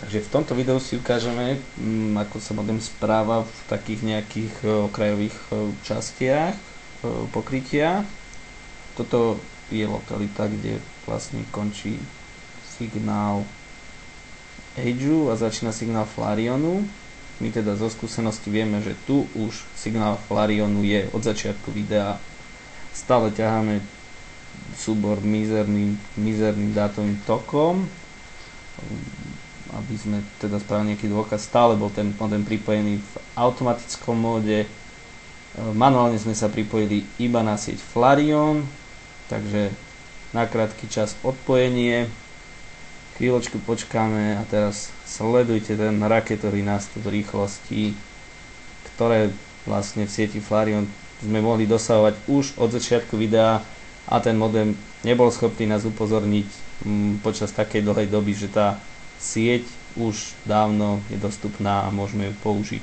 Takže v tomto videu si ukážeme, ako sa modem správa v takých nejakých okrajových častiach pokrytia. Toto je lokalita, kde vlastne končí signál Edgeu a začína signál Flareonu. My teda zo skúsenosti vieme, že tu už signál Flareonu je od začiatku videa. Stále ťaháme súbor mizerným dátovým tokom, aby sme teda spravili nejaký dôkaz. Stále bol ten modem pripojený v automatickom móde. Manuálne sme sa pripojili iba na sieť Flareon, takže na krátky čas odpojenie. Chvíľočku počkáme a teraz sledujte ten raketový nástup rýchlosti, ktoré vlastne v sieti Flareon sme mohli dosahovať už od začiatku videa a ten modem nebol schopný nás upozorniť počas takej dlhej doby, že tá sieť už dávno je dostupná a môžeme ju použiť.